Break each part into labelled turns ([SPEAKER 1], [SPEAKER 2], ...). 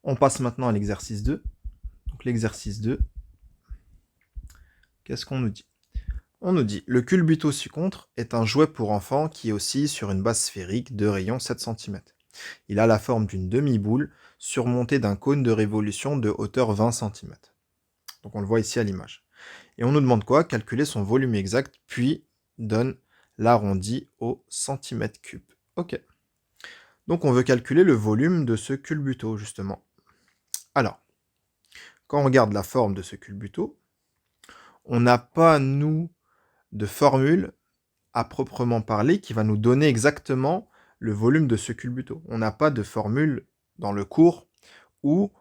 [SPEAKER 1] On passe maintenant à l'exercice 2. Donc l'exercice 2, qu'est-ce qu'on nous dit? On nous dit, le culbuto ci-contre est un jouet pour enfants qui oscille sur une base sphérique de rayon 7 cm. Il a la forme d'une demi-boule surmontée d'un cône de révolution de hauteur 20 cm. Donc on le voit ici à l'image. Et on nous demande quoi? Calculer son volume exact, puis donne l'arrondi au centimètre cube. Ok. Donc on veut calculer le volume de ce culbuto, justement. Alors, quand on regarde la forme de ce culbuto, on n'a pas, nous, de formule à proprement parler qui va nous donner exactement le volume de ce culbuto. On n'a pas de formule dans le cours où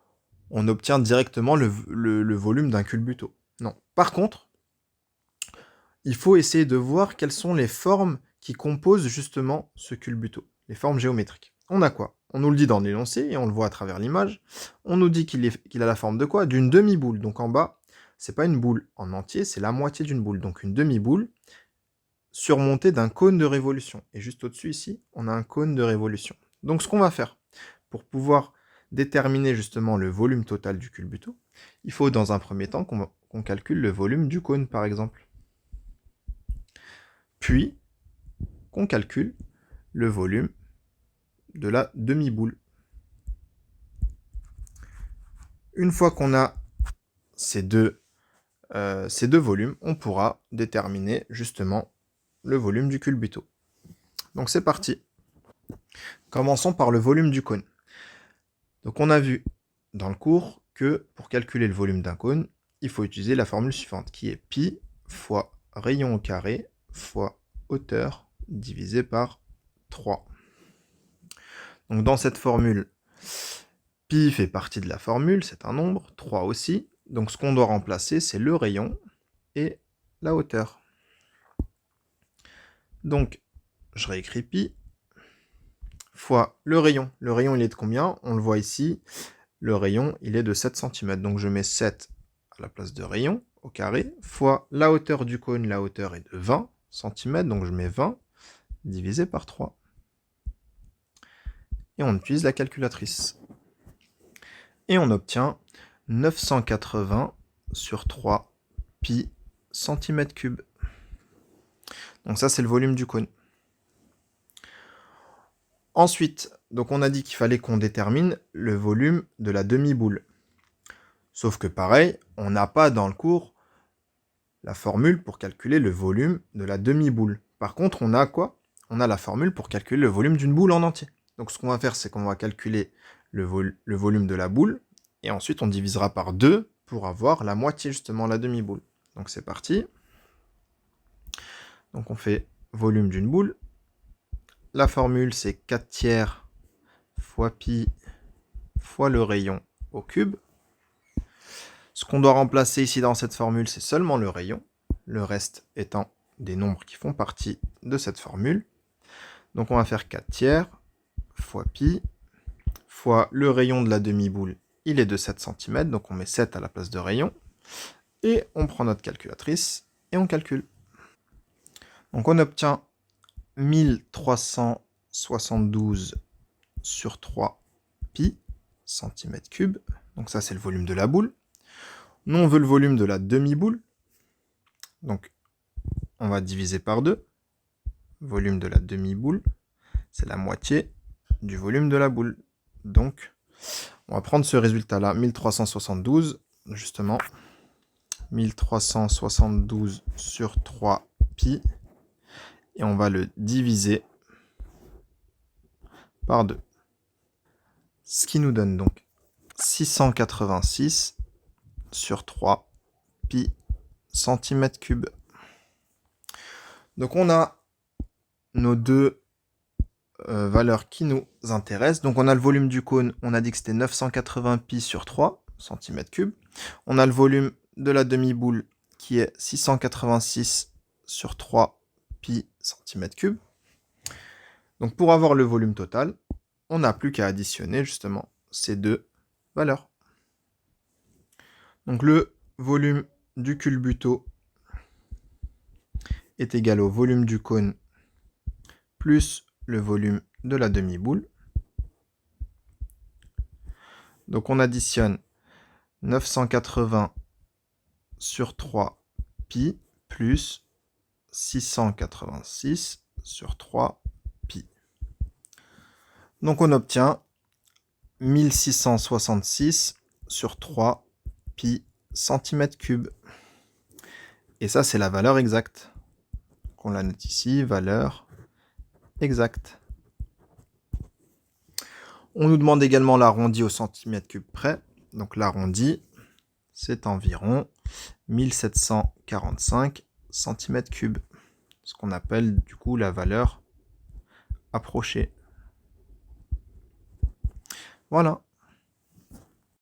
[SPEAKER 1] on obtient directement le volume d'un culbuto. Non. Par contre, il faut essayer de voir quelles sont les formes qui composent justement ce culbuto, les formes géométriques. On a quoi? On nous le dit dans l'énoncé et on le voit à travers l'image. On nous dit qu'il a la forme de quoi? D'une demi-boule. Donc en bas, c'est pas une boule en entier, c'est la moitié d'une boule. Donc une demi-boule surmontée d'un cône de révolution. Et juste au-dessus ici, on a un cône de révolution. Donc ce qu'on va faire pour pouvoir déterminer justement le volume total du culbuto, il faut dans un premier temps qu'on calcule le volume du cône par exemple. Puis qu'on calcule le volume de la demi-boule. Une fois qu'on a ces deux volumes, on pourra déterminer justement le volume du culbuto. Donc c'est parti. Commençons par le volume du cône. Donc on a vu dans le cours que pour calculer le volume d'un cône, il faut utiliser la formule suivante qui est pi fois rayon au carré fois hauteur divisé par 3. Donc dans cette formule, pi fait partie de la formule, c'est un nombre, 3 aussi. Donc ce qu'on doit remplacer, c'est le rayon et la hauteur. Donc je réécris pi fois le rayon. Le rayon, il est de combien? On le voit ici. Le rayon, il est de 7 cm. Donc je mets 7 à la place de rayon au carré, fois la hauteur du cône. La hauteur est de 20 cm, donc je mets 20 divisé par 3. Et on utilise la calculatrice. Et on obtient 980 sur 3 pi centimètres cubes. Donc ça, c'est le volume du cône. Ensuite, donc on a dit qu'il fallait qu'on détermine le volume de la demi-boule. Sauf que pareil, on n'a pas dans le cours la formule pour calculer le volume de la demi-boule. Par contre, on a quoi? On a la formule pour calculer le volume d'une boule en entier. Donc ce qu'on va faire, c'est qu'on va calculer le volume de la boule, et ensuite on divisera par 2 pour avoir la moitié, justement, la demi-boule. Donc c'est parti. Donc on fait volume d'une boule. La formule, c'est 4 tiers fois pi fois le rayon au cube. Ce qu'on doit remplacer ici dans cette formule, c'est seulement le rayon, le reste étant des nombres qui font partie de cette formule. Donc on va faire 4 tiers fois pi fois le rayon de la demi-boule, il est de 7 cm, donc on met 7 à la place de rayon, et on prend notre calculatrice et on calcule. Donc on obtient 1372 sur 3 pi centimètres cubes, donc ça c'est le volume de la boule. Nous on veut le volume de la demi-boule, donc on va diviser par 2. Volume de la demi-boule, c'est la moitié du volume de la boule. Donc, on va prendre ce résultat-là, 1372, justement. 1372 sur 3 pi. Et on va le diviser par 2. Ce qui nous donne donc 686 sur 3 pi centimètres cubes. Donc on a nos deux valeurs qui nous intéressent. Donc on a le volume du cône, on a dit que c'était 980 pi sur 3 cm3. On a le volume de la demi-boule qui est 686 sur 3 pi cm3. Donc pour avoir le volume total, on n'a plus qu'à additionner justement ces deux valeurs. Donc le volume du culbuto est égal au volume du cône plus le volume de la demi-boule. Donc on additionne 980 sur 3 pi plus 686 sur 3 pi. Donc on obtient 1666 sur 3 pi centimètres cubes. Et ça, c'est la valeur exacte. On la note ici, valeur exacte. On nous demande également l'arrondi au centimètre cube près. Donc l'arrondi, c'est environ 1745 centimètres cubes. Ce qu'on appelle du coup la valeur approchée. Voilà.